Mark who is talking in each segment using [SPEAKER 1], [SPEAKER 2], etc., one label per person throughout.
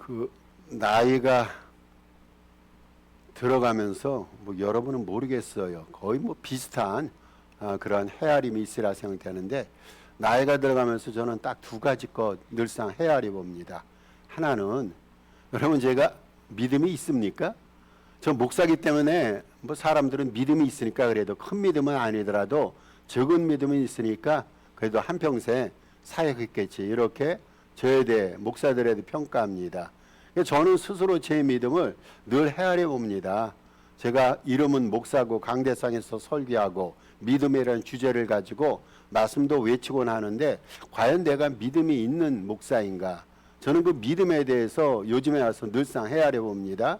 [SPEAKER 1] 그 나이가 들어가면서 뭐 여러분은 모르겠어요. 거의 뭐 비슷한 그런 헤아림이 있으라 생각되는데, 나이가 들어가면서 저는 딱 두 가지 것 늘상 헤아려 봅니다. 하나는, 여러분 제가 믿음이 있습니까? 저 목사기 때문에 뭐 사람들은 믿음이 있으니까 그래도 큰 믿음은 아니더라도 적은 믿음이 있으니까 그래도 한평생 사역했겠지, 이렇게 저에 대해 목사들에 대해 평가합니다. 저는 스스로 제 믿음을 늘 헤아려 봅니다. 제가 이름은 목사고 강대상에서 설교하고 믿음이라는 주제를 가지고 말씀도 외치곤 하는데, 과연 내가 믿음이 있는 목사인가? 저는 그 믿음에 대해서 요즘에 와서 늘상 헤아려 봅니다.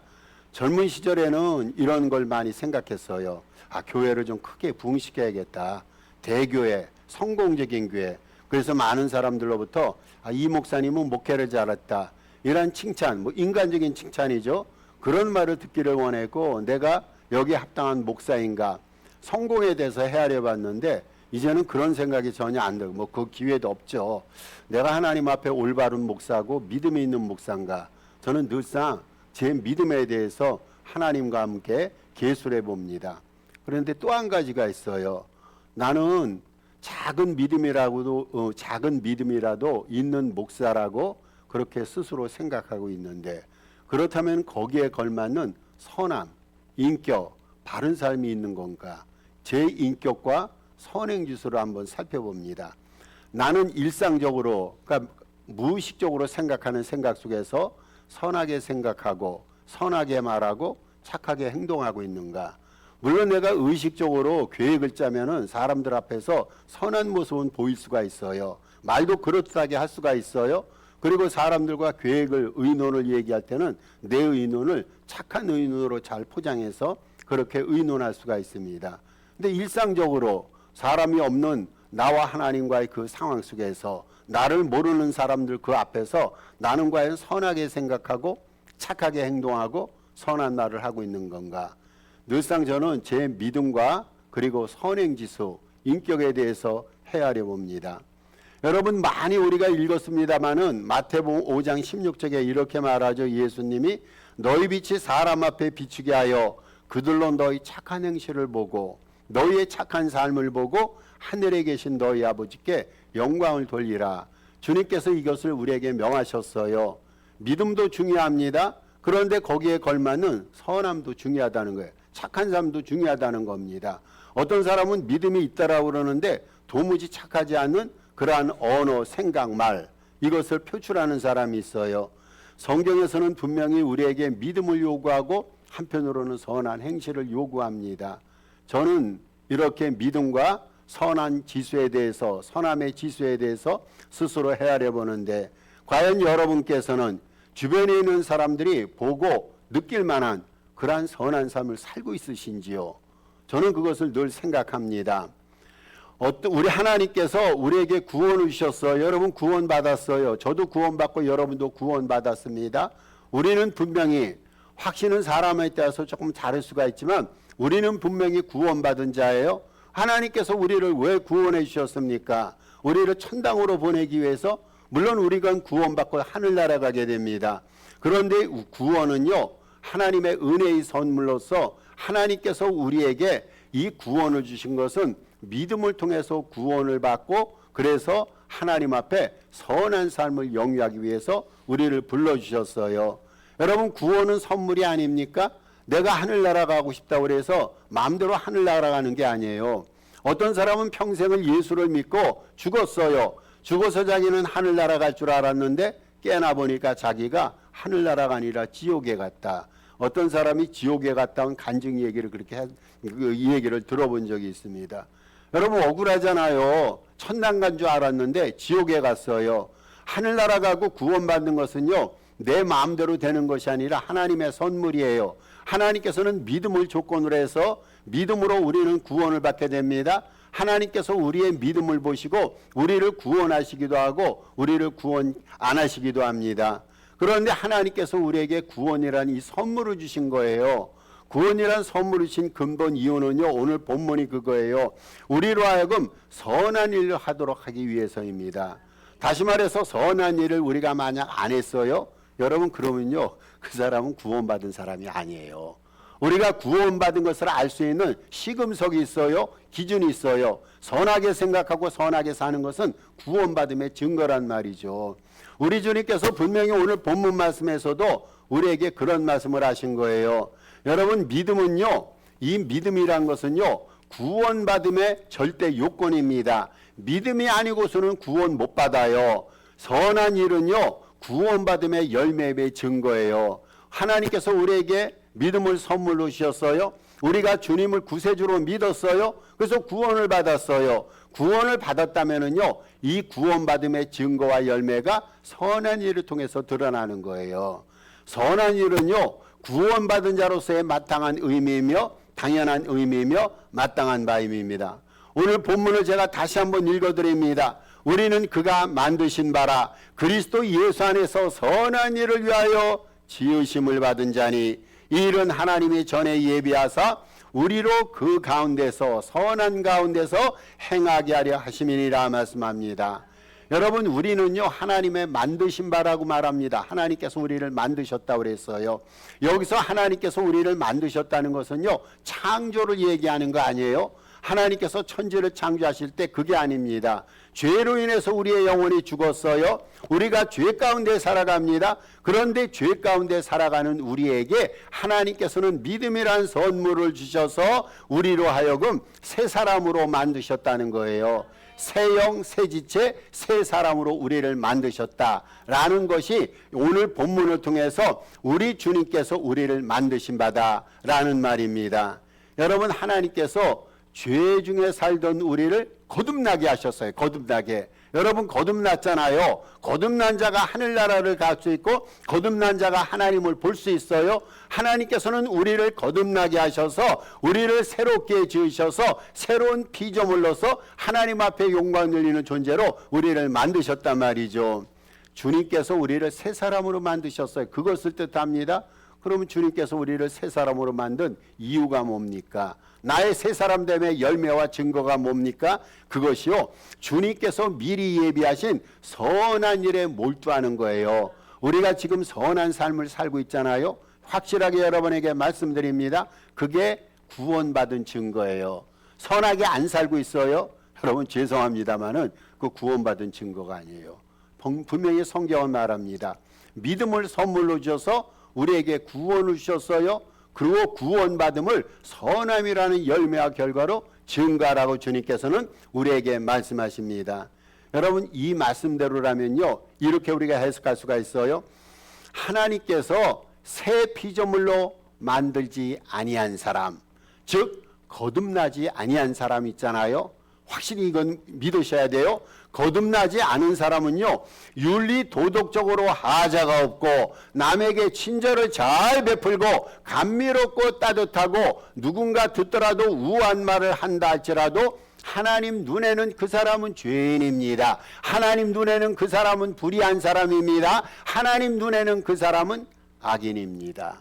[SPEAKER 1] 젊은 시절에는 이런 걸 많이 생각했어요. 교회를 좀 크게 부흥시켜야겠다. 대교회, 성공적인 교회. 그래서 많은 사람들로부터 이 목사님은 목회를 잘했다, 이런 칭찬, 뭐 인간적인 칭찬이죠. 그런 말을 듣기를 원했고, 내가 여기에 합당한 목사인가, 성공에 대해서 헤아려 봤는데 이제는 그런 생각이 전혀 안 들고, 뭐 그 기회도 없죠. 내가 하나님 앞에 올바른 목사고 믿음이 있는 목사인가? 저는 늘상 제 믿음에 대해서 하나님과 함께 계술해 봅니다. 그런데 또 한 가지가 있어요. 나는 작은 믿음이라도 있는 목사라고 그렇게 스스로 생각하고 있는데, 그렇다면 거기에 걸맞는 선함, 인격, 바른 삶이 있는 건가? 제 인격과 선행지수를 한번 살펴봅니다. 나는 일상적으로, 그러니까 무의식적으로 생각하는 생각 속에서 선하게 생각하고 선하게 말하고 착하게 행동하고 있는가? 물론 내가 의식적으로 계획을 짜면은 사람들 앞에서 선한 모습은 보일 수가 있어요. 말도 그럴듯하게 할 수가 있어요. 그리고 사람들과 계획을, 의논을 얘기할 때는 내 의논을 착한 의논으로 잘 포장해서 그렇게 의논할 수가 있습니다. 근데 일상적으로 사람이 없는 나와 하나님과의 그 상황 속에서 나를 모르는 사람들 그 앞에서 나는 과연 선하게 생각하고 착하게 행동하고 선한 말을 하고 있는 건가? 늘상 저는 제 믿음과 그리고 선행지수, 인격에 대해서 헤아려 봅니다. 여러분 많이 우리가 읽었습니다마는 마태복음 5장 16절에 이렇게 말하죠. 예수님이 너희 빛이 사람 앞에 비추게 하여 그들로 너희 착한 행실을 보고 너희의 착한 삶을 보고 하늘에 계신 너희 아버지께 영광을 돌리라. 주님께서 이것을 우리에게 명하셨어요. 믿음도 중요합니다. 그런데 거기에 걸맞는 선함도 중요하다는 거예요. 착한 삶도 중요하다는 겁니다. 어떤 사람은 믿음이 있다라고 그러는데 도무지 착하지 않은 그러한 언어, 생각, 말, 이것을 표출하는 사람이 있어요. 성경에서는 분명히 우리에게 믿음을 요구하고 한편으로는 선한 행실을 요구합니다. 저는 이렇게 믿음과 선한 지수에 대해서, 선함의 지수에 대해서 스스로 헤아려 보는데, 과연 여러분께서는 주변에 있는 사람들이 보고 느낄 만한 그러한 선한 삶을 살고 있으신지요? 저는 그것을 늘 생각합니다. 우리 하나님께서 우리에게 구원을 주셨어요. 여러분 구원 받았어요. 저도 구원 받고 여러분도 구원 받았습니다. 우리는 분명히, 확신은 사람에 따라서 조금 다를 수가 있지만 우리는 분명히 구원받은 자예요. 하나님께서 우리를 왜 구원해 주셨습니까? 우리를 천당으로 보내기 위해서. 물론 우리가 구원받고 하늘나라 가게 됩니다. 그런데 구원은요, 하나님의 은혜의 선물로서 하나님께서 우리에게 이 구원을 주신 것은 믿음을 통해서 구원을 받고, 그래서 하나님 앞에 선한 삶을 영위하기 위해서 우리를 불러주셨어요. 여러분 구원은 선물이 아닙니까? 내가 하늘나라 가고 싶다고 해서 마음대로 하늘나라 가는 게 아니에요. 어떤 사람은 평생을 예수를 믿고 죽었어요. 죽어서 자기는 하늘나라 갈 줄 알았는데 깨나 보니까 자기가 하늘나라가 아니라 지옥에 갔다. 어떤 사람이 지옥에 갔다는 간증 얘기를 이 얘기를 들어본 적이 있습니다. 여러분 억울하잖아요. 천당 간 줄 알았는데 지옥에 갔어요. 하늘나라 가고 구원받는 것은요, 내 마음대로 되는 것이 아니라 하나님의 선물이에요. 하나님께서는 믿음을 조건으로 해서 믿음으로 우리는 구원을 받게 됩니다. 하나님께서 우리의 믿음을 보시고 우리를 구원하시기도 하고 우리를 구원 안 하시기도 합니다. 그런데 하나님께서 우리에게 구원이라는 이 선물을 주신 거예요. 구원이란 선물을 주신 근본 이유는요, 오늘 본문이 그거예요. 우리로 하여금 선한 일을 하도록 하기 위해서입니다. 다시 말해서 선한 일을 우리가 만약 안 했어요, 여러분 그러면요 그 사람은 구원받은 사람이 아니에요. 우리가 구원받은 것을 알 수 있는 시금석이 있어요. 기준이 있어요. 선하게 생각하고 선하게 사는 것은 구원받음의 증거란 말이죠. 우리 주님께서 분명히 오늘 본문 말씀에서도 우리에게 그런 말씀을 하신 거예요. 여러분 믿음은요, 이 믿음이란 것은요 구원받음의 절대 요건입니다. 믿음이 아니고서는 구원 못 받아요. 선한 일은요 구원받음의 열매의 증거예요. 하나님께서 우리에게 믿음을 선물로 주셨어요. 우리가 주님을 구세주로 믿었어요. 그래서 구원을 받았어요. 구원을 받았다면은요, 이 구원받음의 증거와 열매가 선한 일을 통해서 드러나는 거예요. 선한 일은요, 구원받은 자로서의 마땅한 의미이며 당연한 의미이며 마땅한 바임입니다. 오늘 본문을 제가 다시 한번 읽어드립니다. 우리는 그가 만드신 바라 그리스도 예수 안에서 선한 일을 위하여 지으심을 받은 자니 이 일은 하나님이 전에 예비하사 우리로 그 가운데서 선한 가운데서 행하게 하려 하심이니라 말씀합니다. 여러분 우리는요 하나님의 만드신 바라고 말합니다. 하나님께서 우리를 만드셨다고 그랬어요. 여기서 하나님께서 우리를 만드셨다는 것은요 창조를 얘기하는 거 아니에요. 하나님께서 천지를 창조하실 때 그게 아닙니다. 죄로 인해서 우리의 영혼이 죽었어요. 우리가 죄 가운데 살아갑니다. 그런데 죄 가운데 살아가는 우리에게 하나님께서는 믿음이란 선물을 주셔서 우리로 하여금 새 사람으로 만드셨다는 거예요. 새 영, 새 지체, 새 사람으로 우리를 만드셨다라는 것이 오늘 본문을 통해서 우리 주님께서 우리를 만드신 바다라는 말입니다. 여러분 하나님께서 죄 중에 살던 우리를 거듭나게 하셨어요. 거듭나게. 여러분 거듭났잖아요. 거듭난 자가 하늘나라를 갈 수 있고 거듭난 자가 하나님을 볼 수 있어요. 하나님께서는 우리를 거듭나게 하셔서 우리를 새롭게 지으셔서 새로운 피조물로서 하나님 앞에 영광 돌리는 존재로 우리를 만드셨단 말이죠. 주님께서 우리를 새 사람으로 만드셨어요. 그것을 뜻합니다. 그러면 주님께서 우리를 새 사람으로 만든 이유가 뭡니까? 나의 새 사람 됨의 열매와 증거가 뭡니까? 그것이요 주님께서 미리 예비하신 선한 일에 몰두하는 거예요. 우리가 지금 선한 삶을 살고 있잖아요. 확실하게 여러분에게 말씀드립니다. 그게 구원받은 증거예요. 선하게 안 살고 있어요? 여러분 죄송합니다마는 그 구원받은 증거가 아니에요. 분명히 성경은 말합니다. 믿음을 선물로 주셔서 우리에게 구원을 주셨어요. 그리고 구원받음을 선함이라는 열매와 결과로 증가라고 주님께서는 우리에게 말씀하십니다. 여러분 이 말씀대로라면요 이렇게 우리가 해석할 수가 있어요. 하나님께서 새 피조물로 만들지 아니한 사람, 즉 거듭나지 아니한 사람 있잖아요. 확실히 이건 믿으셔야 돼요. 거듭나지 않은 사람은요 윤리 도덕적으로 하자가 없고 남에게 친절을 잘 베풀고 감미롭고 따뜻하고 누군가 듣더라도 우한 말을 한다 할지라도 하나님 눈에는 그 사람은 죄인입니다. 하나님 눈에는 그 사람은 불의한 사람입니다. 하나님 눈에는 그 사람은 악인입니다.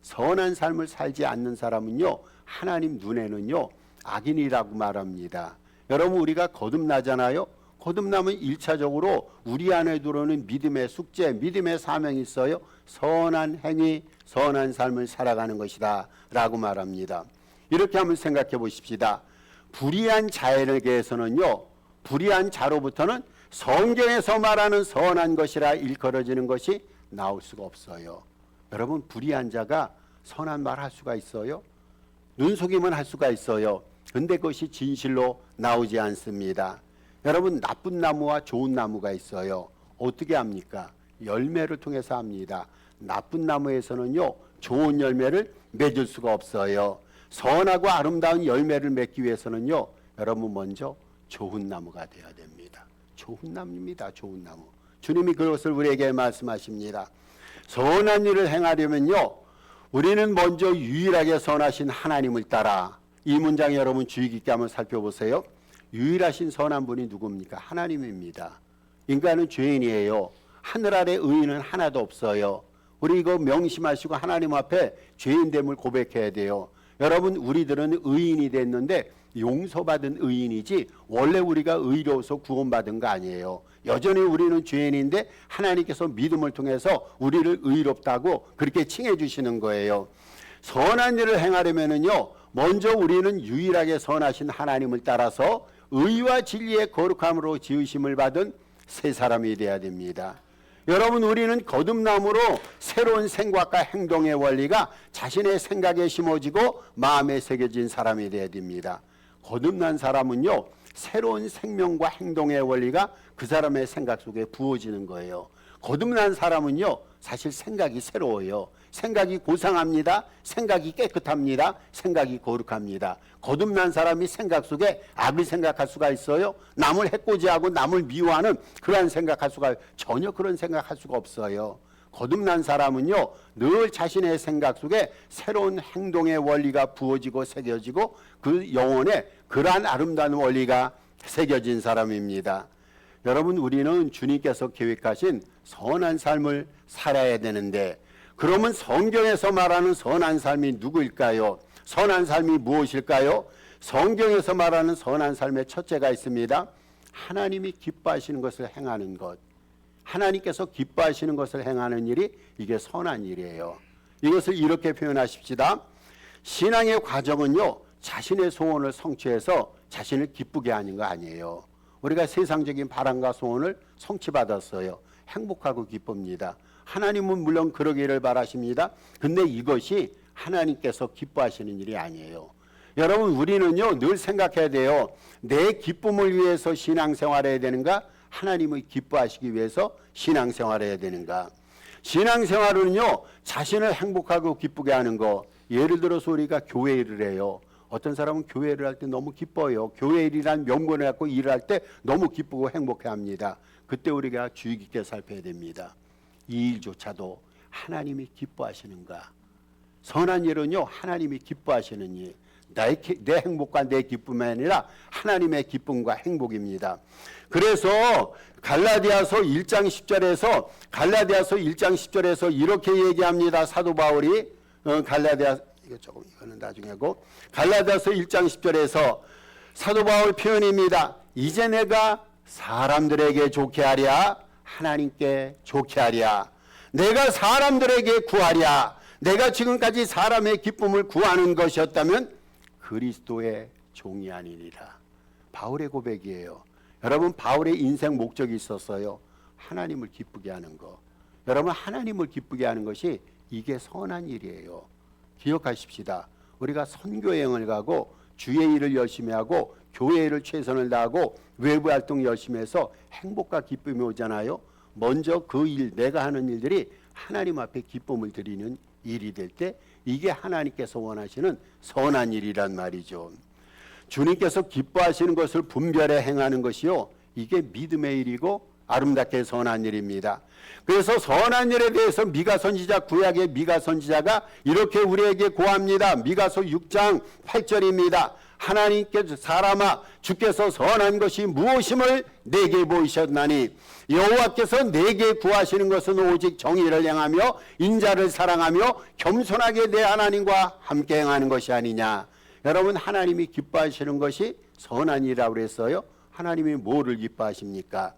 [SPEAKER 1] 선한 삶을 살지 않는 사람은요 하나님 눈에는요 악인이라고 말합니다. 여러분 우리가 거듭나잖아요. 거듭나면 1차적으로 우리 안에 들어오는 믿음의 숙제, 믿음의 사명이 있어요. 선한 행위, 선한 삶을 살아가는 것이다 라고 말합니다. 이렇게 한번 생각해 보십시다. 불의한 자에게서는요 불의한 자로부터는 성경에서 말하는 선한 것이라 일컬어지는 것이 나올 수가 없어요. 여러분 불의한 자가 선한 말 할 수가 있어요? 눈속임은 할 수가 있어요. 근데 그것이 진실로 나오지 않습니다. 여러분 나쁜 나무와 좋은 나무가 있어요. 어떻게 합니까? 열매를 통해서 합니다. 나쁜 나무에서는요 좋은 열매를 맺을 수가 없어요. 선하고 아름다운 열매를 맺기 위해서는요 여러분 먼저 좋은 나무가 되어야 됩니다. 좋은 나무입니다. 좋은 나무. 주님이 그것을 우리에게 말씀하십니다. 선한 일을 행하려면요 우리는 먼저 유일하게 선하신 하나님을 따라. 이 문장 여러분 주의 깊게 한번 살펴보세요. 유일하신 선한 분이 누굽니까? 하나님입니다. 인간은 죄인이에요. 하늘 아래 의인은 하나도 없어요. 우리 이거 명심하시고 하나님 앞에 죄인됨을 고백해야 돼요. 여러분 우리들은 의인이 됐는데 용서받은 의인이지 원래 우리가 의로워서 구원받은 거 아니에요. 여전히 우리는 죄인인데 하나님께서 믿음을 통해서 우리를 의롭다고 그렇게 칭해 주시는 거예요. 선한 일을 행하려면은요, 먼저 우리는 유일하게 선하신 하나님을 따라서 의와 진리의 거룩함으로 지으심을 받은 새 사람이 되어야 됩니다. 여러분, 우리는 거듭남으로 새로운 생각과 행동의 원리가 자신의 생각에 심어지고 마음에 새겨진 사람이 되어야 됩니다. 거듭난 사람은요, 새로운 생명과 행동의 원리가 그 사람의 생각 속에 부어지는 거예요. 거듭난 사람은요, 사실 생각이 새로워요. 생각이 고상합니다. 생각이 깨끗합니다. 생각이 거룩합니다. 거듭난 사람이 생각 속에 악을 생각할 수가 있어요? 남을 해코지하고 남을 미워하는 그러한 생각할 수가, 전혀 그런 생각할 수가 없어요. 거듭난 사람은요, 늘 자신의 생각 속에 새로운 행동의 원리가 부어지고 새겨지고 그 영혼에 그러한 아름다운 원리가 새겨진 사람입니다. 여러분, 우리는 주님께서 계획하신 선한 삶을 살아야 되는데, 그러면 성경에서 말하는 선한 삶이 누구일까요? 선한 삶이 무엇일까요? 성경에서 말하는 선한 삶의 첫째가 있습니다. 하나님이 기뻐하시는 것을 행하는 것. 하나님께서 기뻐하시는 것을 행하는 일이 이게 선한 일이에요. 이것을 이렇게 표현하십시다. 신앙의 과정은요, 자신의 소원을 성취해서 자신을 기쁘게 하는 거 아니에요. 우리가 세상적인 바람과 소원을 성취받았어요. 행복하고 기쁩니다. 하나님은 물론 그러기를 바라십니다. 근데 이것이 하나님께서 기뻐하시는 일이 아니에요. 여러분, 우리는요, 늘 생각해야 돼요. 내 기쁨을 위해서 신앙생활해야 되는가? 하나님을 기뻐하시기 위해서 신앙생활해야 되는가? 신앙생활은요, 자신을 행복하고 기쁘게 하는 거. 예를 들어서 우리가 교회 일을 해요. 어떤 사람은 교회 일을 할 때 너무 기뻐요. 교회 일이란 명분을 갖고 일을 할 때 너무 기쁘고 행복해합니다. 그때 우리가 주의 깊게 살펴야 됩니다. 이 일조차도 하나님이 기뻐하시는가? 선한 일은요, 하나님이 기뻐하시는 일. 내 행복과 내 기쁨이 아니라 하나님의 기쁨과 행복입니다. 그래서 갈라디아서 1장 10절에서 이렇게 얘기합니다. 사도 바울이 이거는 나중에고, 갈라디아서 1장 10절에서 사도 바울 표현입니다. 이제 내가 사람들에게 좋게 하랴, 하나님께 좋게 하랴. 내가 사람들에게 구하랴. 내가 지금까지 사람의 기쁨을 구하는 것이었다면 그리스도의 종이 아니니라. 바울의 고백이에요. 여러분, 바울의 인생 목적이 있었어요. 하나님을 기쁘게 하는 거. 여러분, 하나님을 기쁘게 하는 것이 이게 선한 일이에요. 기억하십시다. 우리가 선교여행을 가고 주의 일을 열심히 하고 교회 일을 최선을 다하고 외부 활동 열심히 해서 행복과 기쁨이 오잖아요. 먼저 그 일, 내가 하는 일들이 하나님 앞에 기쁨을 드리는 일이 될 때 이게 하나님께서 원하시는 선한 일이란 말이죠. 주님께서 기뻐하시는 것을 분별해 행하는 것이요, 이게 믿음의 일이고 아름답게 선한 일입니다. 그래서 선한 일에 대해서 미가 선지자, 구약의 미가 선지자가 이렇게 우리에게 고합니다. 미가서 6장 8절입니다. 하나님께서 사람아, 주께서 선한 것이 무엇임을 내게 보이셨나니 여호와께서 내게 구하시는 것은 오직 정의를 행하며 인자를 사랑하며 겸손하게 내 하나님과 함께 행하는 것이 아니냐. 여러분, 하나님이 기뻐하시는 것이 선한 일이라고 그랬어요. 하나님이 뭐를 기뻐하십니까?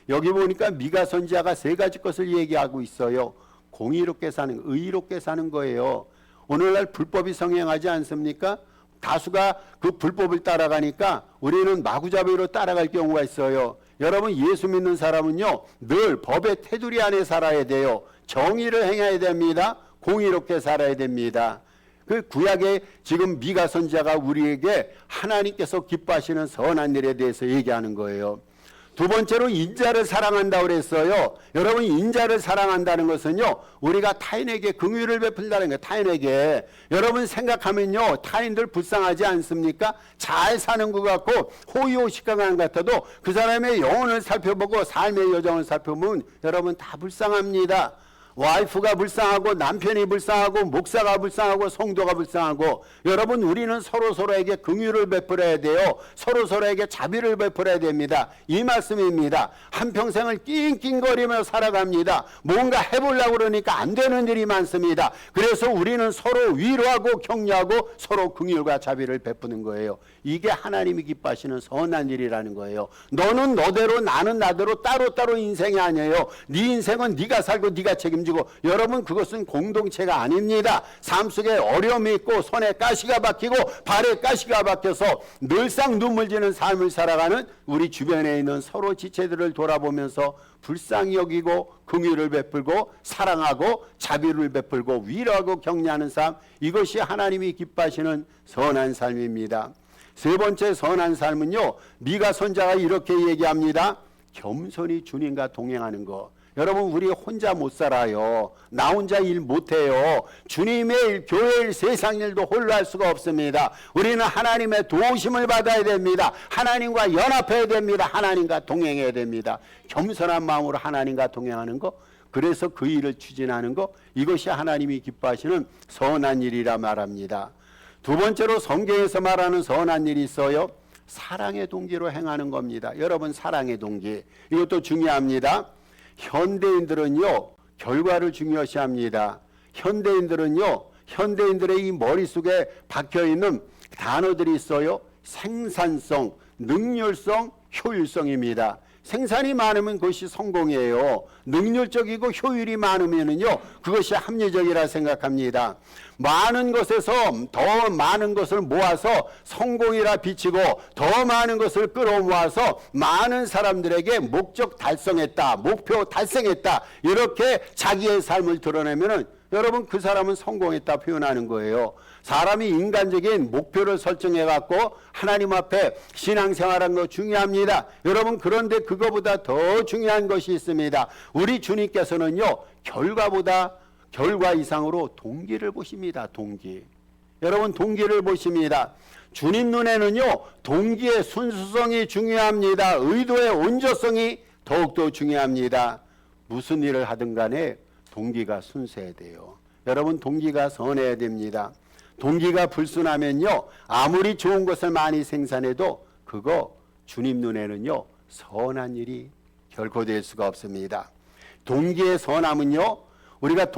[SPEAKER 1] 여기 보니까 미가 선지자가 세 가지 것을 얘기하고 있어요. 공의롭게 사는, 의롭게 사는 거예요. 오늘날 불법이 성행하지 않습니까? 다수가 그 불법을 따라가니까 우리는 마구잡이로 따라갈 경우가 있어요. 여러분, 예수 믿는 사람은요, 늘 법의 테두리 안에 살아야 돼요. 정의를 행해야 됩니다. 공의롭게 살아야 됩니다. 그 구약의 지금 미가 선지자가 우리에게 하나님께서 기뻐하시는 선한 일에 대해서 얘기하는 거예요. 두 번째로 인자를 사랑한다고 그랬어요. 여러분, 인자를 사랑한다는 것은요, 우리가 타인에게 긍휼을 베푼다는 거예요. 타인에게. 여러분 생각하면요, 타인들 불쌍하지 않습니까? 잘 사는 것 같고 호의호식하는 것 같아도 그 사람의 영혼을 살펴보고 삶의 여정을 살펴보면 여러분 다 불쌍합니다. 와이프가 불쌍하고 남편이 불쌍하고 목사가 불쌍하고 성도가 불쌍하고, 여러분 우리는 서로서로에게 긍휼을 베풀어야 돼요. 서로서로에게 자비를 베풀어야 됩니다. 이 말씀입니다. 한평생을 낑낑거리며 살아갑니다. 뭔가 해보려고 그러니까 안 되는 일이 많습니다. 그래서 우리는 서로 위로하고 격려하고 서로 긍휼과 자비를 베푸는 거예요. 이게 하나님이 기뻐하시는 선한 일이라는 거예요. 너는 너대로 나는 나대로 따로따로 인생이 아니에요. 네 인생은 네가 살고 네가 책임지고, 여러분 그것은 공동체가 아닙니다. 삶 속에 어려움이 있고 손에 가시가 박히고 발에 가시가 박혀서 늘상 눈물 지는 삶을 살아가는 우리 주변에 있는 서로 지체들을 돌아보면서 불쌍히 여기고 긍휼을 베풀고 사랑하고 자비를 베풀고 위로하고 격려하는 삶, 이것이 하나님이 기뻐하시는 선한 삶입니다. 세 번째 선한 삶은요, 미가 선자가 이렇게 얘기합니다. 겸손히 주님과 동행하는 것. 여러분 우리 혼자 못 살아요. 나 혼자 일 못해요. 주님의 일, 교회 일, 세상 일도 홀로 할 수가 없습니다. 우리는 하나님의 도우심을 받아야 됩니다. 하나님과 연합해야 됩니다. 하나님과 동행해야 됩니다. 겸손한 마음으로 하나님과 동행하는 것, 그래서 그 일을 추진하는 것, 이것이 하나님이 기뻐하시는 선한 일이라 말합니다. 두 번째로 성경에서 말하는 선한 일이 있어요. 사랑의 동기로 행하는 겁니다. 여러분 사랑의 동기, 이것도 중요합니다. 현대인들은요, 결과를 중요시합니다. 현대인들의 이 머릿속에 박혀있는 단어들이 있어요. 생산성, 능률성, 효율성입니다. 생산이 많으면 그것이 성공이에요. 능률적이고 효율이 많으면요, 그것이 합리적이라 생각합니다. 많은 것에서 더 많은 것을 모아서 성공이라 비치고, 더 많은 것을 끌어모아서 많은 사람들에게 목적 달성했다, 목표 달성했다, 이렇게 자기의 삶을 드러내면은 여러분 그 사람은 성공했다 표현하는 거예요. 사람이 인간적인 목표를 설정해 갖고 하나님 앞에 신앙생활하는 거 중요합니다. 여러분 그런데 그거보다 더 중요한 것이 있습니다. 우리 주님께서는요, 결과 이상으로 동기를 보십니다. 동기. 여러분 동기를 보십니다. 주님 눈에는요, 동기의 순수성이 중요합니다. 의도의 온전성이 더욱더 중요합니다. 무슨 일을 하든 간에 동기가 순수해야 돼요. 여러분 동기가 선해야 됩니다. 동기가 불순하면요, 아무리 좋은 것을 많이 생산해도 그거 주님 눈에는요, 선한 일이 결코 될 수가 없습니다. 동기의 선함은요, 우리가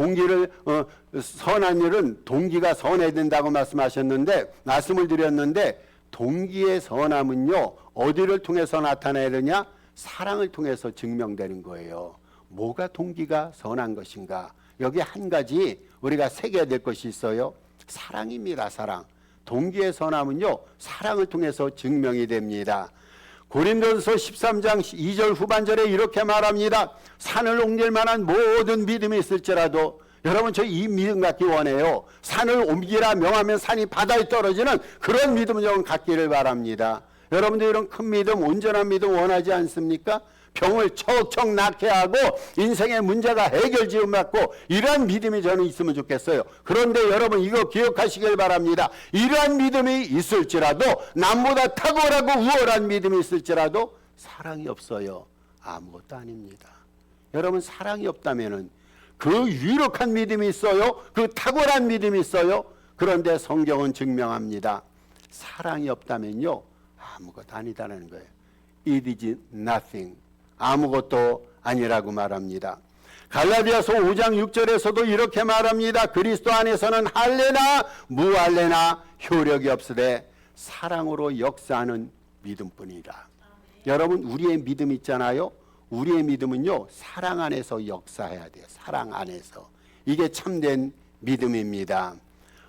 [SPEAKER 1] 선한 일은 동기가 선해야 된다고 말씀을 드렸는데, 동기의 선함은요, 어디를 통해서 나타나야 되냐? 사랑을 통해서 증명되는 거예요. 뭐가 동기가 선한 것인가? 여기 한 가지 우리가 새겨야 될 것이 있어요. 사랑입니다. 사랑. 동기의 선함은요, 사랑을 통해서 증명이 됩니다. 고린도전서 13장 2절 후반절에 이렇게 말합니다. 산을 옮길 만한 모든 믿음이 있을지라도, 여러분 저 이 믿음 갖기 원해요. 산을 옮기라 명하면 산이 바다에 떨어지는 그런 믿음 좀 갖기를 바랍니다. 여러분들 이런 큰 믿음, 온전한 믿음 원하지 않습니까? 병을 척척 낫게 하고 인생의 문제가 해결지음 받고, 이러한 믿음이 저는 있으면 좋겠어요. 그런데 여러분 이거 기억하시길 바랍니다. 이러한 믿음이 있을지라도, 남보다 탁월하고 우월한 믿음이 있을지라도 사랑이 없어요. 아무것도 아닙니다. 여러분 사랑이 없다면은 그 유력한 믿음이 있어요. 그 탁월한 믿음이 있어요. 그런데 성경은 증명합니다. 사랑이 없다면요, 아무것도 아니다라는 거예요. It is nothing. 아무것도 아니라고 말합니다. 갈라디아서 5장 6절에서도 이렇게 말합니다. 그리스도 안에서는 할례나 무할례나 효력이 없으되 사랑으로 역사하는 믿음뿐이라. 여러분 우리의 믿음 있잖아요. 우리의 믿음은요, 사랑 안에서 역사해야 돼요. 사랑 안에서. 이게 참된 믿음입니다.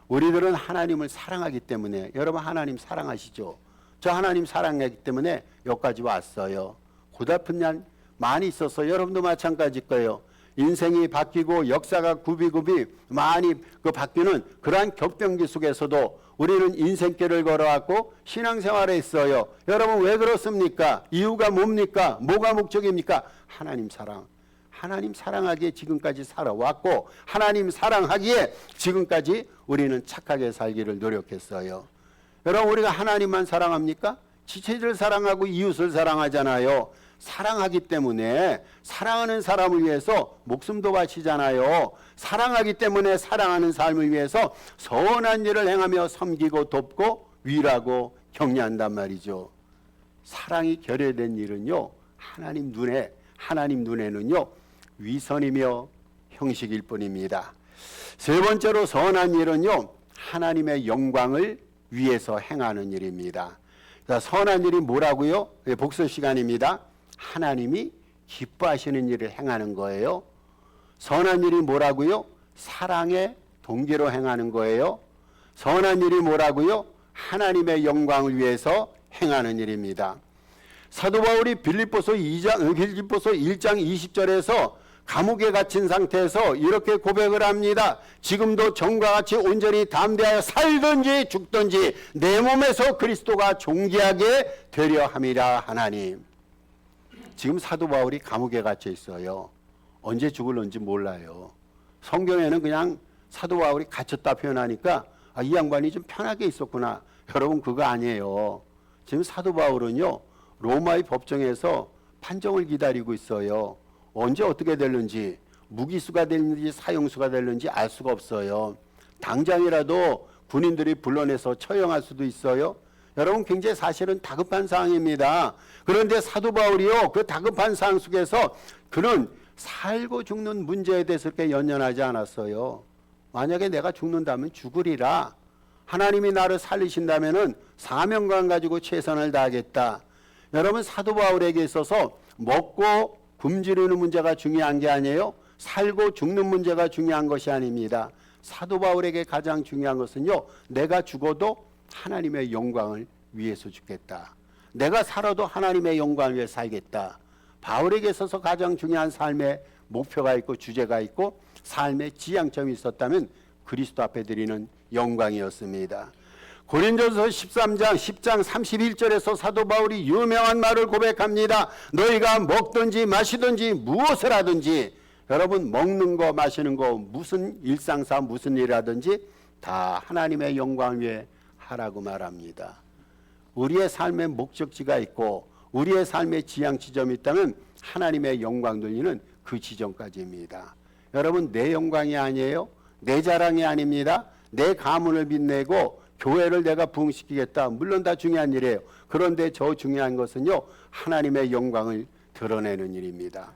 [SPEAKER 1] 우리들은 하나님을 사랑하기 때문에, 여러분 하나님 사랑하시죠? 저 하나님 사랑하기 때문에 여기까지 왔어요. 고달픈 날 많이 있었어요. 여러분도 마찬가지일 거예요. 인생이 바뀌고 역사가 굽이굽이 많이 바뀌는 그러한 격변기 속에서도 우리는 인생길을 걸어왔고 신앙생활에 있어요. 여러분 왜 그렇습니까? 이유가 뭡니까? 뭐가 목적입니까? 하나님 사랑. 하나님 사랑하기에 지금까지 살아왔고, 하나님 사랑하기에 지금까지 우리는 착하게 살기를 노력했어요. 여러분 우리가 하나님만 사랑합니까? 지체들을 사랑하고 이웃을 사랑하잖아요. 사랑하기 때문에 사랑하는 사람을 위해서 목숨도 바치잖아요. 사랑하기 때문에 사랑하는 삶을 위해서 선한 일을 행하며 섬기고 돕고 위로하고 격려한단 말이죠. 사랑이 결여된 일은요, 하나님 눈에는요, 위선이며 형식일 뿐입니다. 세 번째로 선한 일은요, 하나님의 영광을 위해서 행하는 일입니다. 자, 선한 일이 뭐라고요? 복습 시간입니다. 하나님이 기뻐하시는 일을 행하는 거예요. 선한 일이 뭐라고요? 사랑의 동기로 행하는 거예요. 선한 일이 뭐라고요? 하나님의 영광을 위해서 행하는 일입니다. 사도 바울이 빌립보서 1장 20절에서 감옥에 갇힌 상태에서 이렇게 고백을 합니다. 지금도 전과 같이 온전히 담대하여 살든지 죽든지 내 몸에서 그리스도가 존귀하게 되려 함이라 하나님. 지금 사도 바울이 감옥에 갇혀 있어요. 언제 죽을는지 몰라요. 성경에는 그냥 사도 바울이 갇혔다 표현하니까 이 양반이 좀 편하게 있었구나. 여러분 그거 아니에요. 지금 사도 바울은요 로마의 법정에서 판정을 기다리고 있어요. 언제 어떻게 될는지, 무기수가 될는지 사형수가 될는지 알 수가 없어요. 당장이라도 군인들이 불러내서 처형할 수도 있어요. 여러분 굉장히 사실은 다급한 상황입니다. 그런데 사도 바울이요 그 다급한 상황 속에서 그는 살고 죽는 문제에 대해서 그렇게 연연하지 않았어요. 만약에 내가 죽는다면 죽으리라. 하나님이 나를 살리신다면 사명감 가지고 최선을 다하겠다. 여러분 사도 바울에게 있어서 먹고 굶주리는 문제가 중요한 게 아니에요. 살고 죽는 문제가 중요한 것이 아닙니다. 사도 바울에게 가장 중요한 것은요. 내가 죽어도 하나님의 영광을 위해서 죽겠다. 내가 살아도 하나님의 영광을 위해 살겠다. 바울에게 있어서 가장 중요한 삶의 목표가 있고 주제가 있고 삶의 지향점이 있었다면 그리스도 앞에 드리는 영광이었습니다. 고린도서 10장 31절에서 사도 바울이 유명한 말을 고백합니다. 너희가 먹든지 마시든지 무엇을 하든지, 여러분 먹는 거 마시는 거 무슨 일상사 무슨 일하든지 다 하나님의 영광을 위해 하라고 말합니다. 우리의 삶의 목적지가 있고 우리의 삶의 지향 지점이 있다면 하나님의 영광 돌리는 그 지점까지입니다. 여러분 내 영광이 아니에요. 내 자랑이 아닙니다. 내 가문을 빛내고 교회를 내가 부흥시키겠다. 물론 다 중요한 일이에요. 그런데 저 중요한 것은요. 하나님의 영광을 드러내는 일입니다.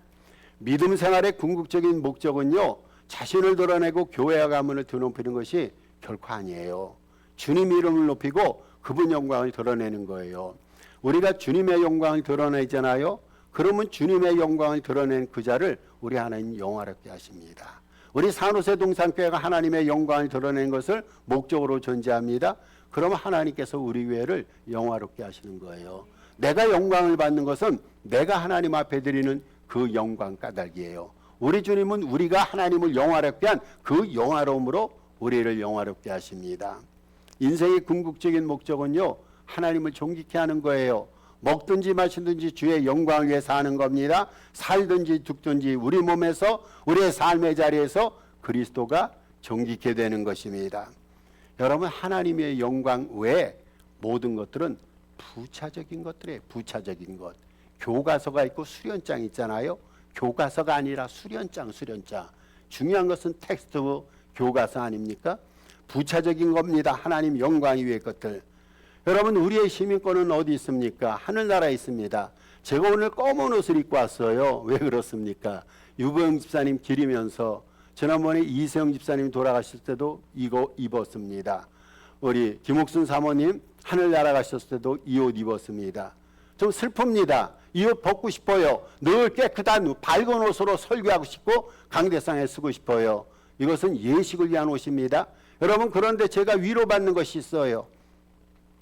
[SPEAKER 1] 믿음 생활의 궁극적인 목적은요. 자신을 드러내고 교회와 가문을 드높이는 것이 결코 아니에요. 주님 이름을 높이고 그분 영광을 드러내는 거예요. 우리가 주님의 영광을 드러내잖아요. 그러면 주님의 영광을 드러낸 그 자를 우리 하나님 영화롭게 하십니다. 우리 산호세 동산교회가 하나님의 영광을 드러낸 것을 목적으로 존재합니다. 그러면 하나님께서 우리 교회를 영화롭게 하시는 거예요. 내가 영광을 받는 것은 내가 하나님 앞에 드리는 그 영광 까닭이에요. 우리 주님은 우리가 하나님을 영화롭게 한 그 영화로움으로 우리를 영화롭게 하십니다. 인생의 궁극적인 목적은요. 하나님을 존귀케 하는 거예요. 먹든지 마시든지 주의 영광을 위해 사는 겁니다. 살든지 죽든지 우리 몸에서 우리의 삶의 자리에서 그리스도가 존귀케 되는 것입니다. 여러분 하나님의 영광 외에 모든 것들은 부차적인 것들이에요. 부차적인 것. 교과서가 있고 수련장 있잖아요. 교과서가 아니라 수련장. 중요한 것은 텍스트북 교과서 아닙니까? 부차적인 겁니다. 하나님 영광 위의 것들. 여러분 우리의 시민권은 어디 있습니까? 하늘나라에 있습니다. 제가 오늘 검은 옷을 입고 왔어요. 왜 그렇습니까? 유보영 집사님 기리면서 지난번에 이세영 집사님 돌아가실 때도 이거 입었습니다. 우리 김옥순 사모님 하늘나라 가셨을 때도 이 옷 입었습니다. 좀 슬픕니다. 이 옷 벗고 싶어요. 늘 깨끗한 밝은 옷으로 설교하고 싶고 강대상에 쓰고 싶어요. 이것은 예식을 위한 옷입니다. 여러분 그런데 제가 위로받는 것이 있어요.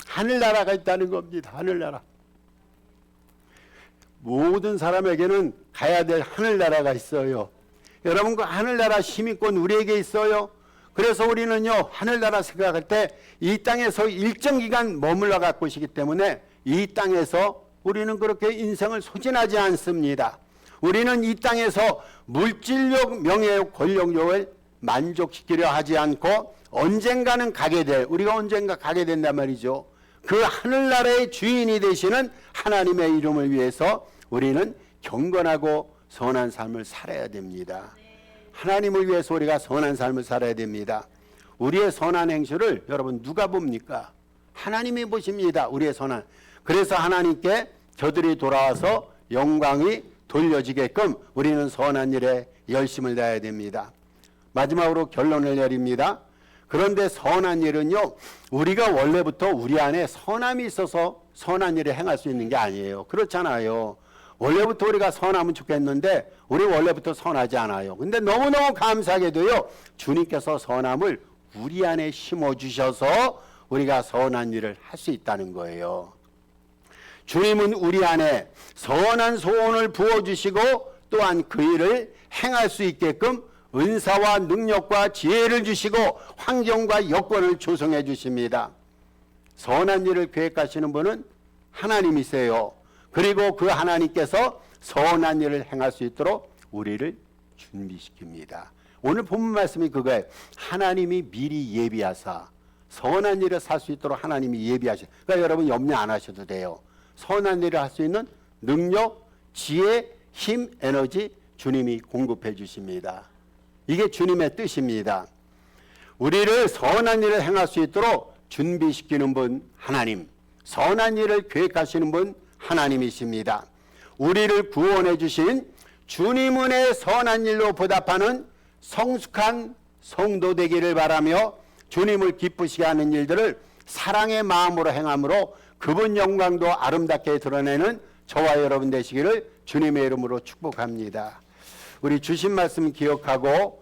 [SPEAKER 1] 하늘나라가 있다는 겁니다. 하늘나라. 모든 사람에게는 가야 될 하늘나라가 있어요. 여러분 그 하늘나라 시민권 우리에게 있어요. 그래서 우리는요 하늘나라 생각할 때 이 땅에서 일정 기간 머물러 갖고 있기 때문에 이 땅에서 우리는 그렇게 인생을 소진하지 않습니다. 우리는 이 땅에서 물질력, 명예욕, 권력욕을 만족시키려 하지 않고 언젠가는 가게 될, 우리가 언젠가 가게 된단 말이죠. 그 하늘나라의 주인이 되시는 하나님의 이름을 위해서 우리는 경건하고 선한 삶을 살아야 됩니다. 하나님을 위해서 우리가 선한 삶을 살아야 됩니다. 우리의 선한 행실을 여러분 누가 봅니까? 하나님이 보십니다. 우리의 선한. 그래서 하나님께 저들이 돌아와서 영광이 돌려지게끔 우리는 선한 일에 열심을 다해야 됩니다. 마지막으로 결론을 내립니다. 그런데 선한 일은요, 우리가 원래부터 우리 안에 선함이 있어서 선한 일을 행할 수 있는 게 아니에요. 그렇잖아요. 원래부터 우리가 선하면 좋겠는데 우리 원래부터 선하지 않아요. 근데 너무너무 감사하게도요, 주님께서 선함을 우리 안에 심어주셔서 우리가 선한 일을 할 수 있다는 거예요. 주님은 우리 안에 선한 소원을 부어주시고 또한 그 일을 행할 수 있게끔 은사와 능력과 지혜를 주시고 환경과 여건을 조성해 주십니다. 선한 일을 계획하시는 분은 하나님이세요. 그리고 그 하나님께서 선한 일을 행할 수 있도록 우리를 준비시킵니다. 오늘 본문 말씀이 그거예요. 하나님이 미리 예비하사 선한 일을 살 수 있도록 하나님이 예비하시. 그러니까 여러분 염려 안 하셔도 돼요. 선한 일을 할 수 있는 능력, 지혜, 힘, 에너지 주님이 공급해 주십니다. 이게 주님의 뜻입니다. 우리를 선한 일을 행할 수 있도록 준비시키는 분 하나님, 선한 일을 계획하시는 분 하나님이십니다. 우리를 구원해 주신 주님 은혜의 선한 일로 보답하는 성숙한 성도 되기를 바라며 주님을 기쁘시게 하는 일들을 사랑의 마음으로 행함으로 그분 영광도 아름답게 드러내는 저와 여러분 되시기를 주님의 이름으로 축복합니다. 우리 주신 말씀 기억하고